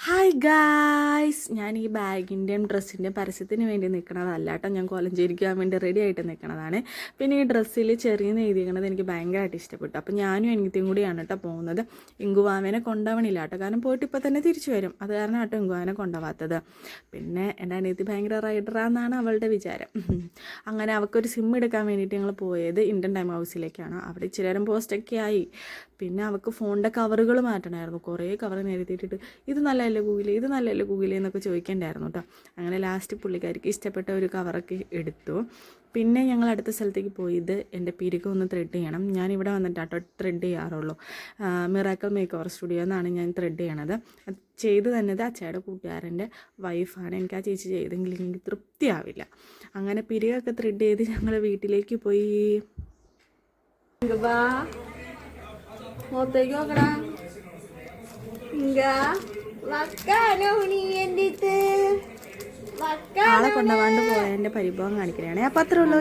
Hi guys, ഞാൻ ഈ ബാഗിൻ്റെയും ഡ്രസ്സിൻ്റെയും പരസ്യത്തിന് വേണ്ടി നിൽക്കണതല്ല കേട്ടോ. ഞാൻ കോലഞ്ചേരിക്കാൻ വേണ്ടി റെഡി ആയിട്ട് നിൽക്കണതാണ്. പിന്നെ ഈ ഡ്രസ്സിൽ ചെറിയെന്ന് എഴുതിയിരിക്കണത് എനിക്ക് ഭയങ്കരമായിട്ട് ഇഷ്ടപ്പെട്ടു. അപ്പോൾ ഞാനും എനിക്കും കൂടിയാണ് കേട്ടോ പോകുന്നത്. ഇങ്കുവാമേനെ കൊണ്ടുപോകണില്ല കേട്ടോ, കാരണം പോയിട്ട് ഇപ്പോൾ തന്നെ തിരിച്ചു വരും. അത് കാരണം കേട്ടോ ഇങ്കുവാമേനെ കൊണ്ടുപോകാത്തത്. പിന്നെ എൻ്റെ അനിയത്തി ഭയങ്കര റൈഡറാണെന്നാണ് അവളുടെ വിചാരം. അങ്ങനെ അവൾക്കൊരു സിം എടുക്കാൻ വേണ്ടിയിട്ട് ഞങ്ങൾ പോയത് ഇന്ത്യൻ ടൈം ഹൗസിലേക്കാണ്. അവിടെ ഇച്ചിരി നേരം പോസ്റ്റൊക്കെ ആയി. പിന്നെ അവൾക്ക് ഫോണിൻ്റെ കവറുകൾ മാറ്റണമായിരുന്നു. കുറേ കവർ നിരത്തിയിട്ടിട്ട് ഇത് നല്ലതല്ലേ ഗൂഗിളേ എന്നൊക്കെ ചോദിക്കേണ്ടായിരുന്നു കേട്ടോ. അങ്ങനെ ലാസ്റ്റ് പുള്ളിക്കാരിക്ക് ഇഷ്ടപ്പെട്ട ഒരു കവറൊക്കെ എടുത്തു. പിന്നെ ഞങ്ങൾ അടുത്ത സ്ഥലത്തേക്ക് പോയത് എൻ്റെ പിരികം ഒന്ന് ത്രെഡ് ചെയ്യണം. ഞാനിവിടെ വന്നിട്ടാട്ടോ ത്രെഡ് ചെയ്യാറുള്ളൂ. മിറാക്കിൾ മേക്ക് ഓവർ സ്റ്റുഡിയോ എന്നാണ് ഞാൻ ത്രെഡ് ചെയ്യണത്. അത് ചെയ്ത് തന്നത് അച്ഛയുടെ കൂട്ടുകാരൻ്റെ വൈഫാണ്. എനിക്ക് ആ ചേച്ചി ചെയ്തെങ്കിൽ എനിക്ക് തൃപ്തിയാവില്ല. അങ്ങനെ പിരികൊക്കെ ത്രെഡ് ചെയ്ത് ഞങ്ങൾ വീട്ടിലേക്ക് പോയി. മുഖത്തേക്ക് നോക്കടാ. ആളെ കൊണ്ടുപോകാണ്ട് പോയതിൻ്റെ പരിഭവം കാണിക്കണേ. അപ്പം അത്രേ ഉള്ളൂ.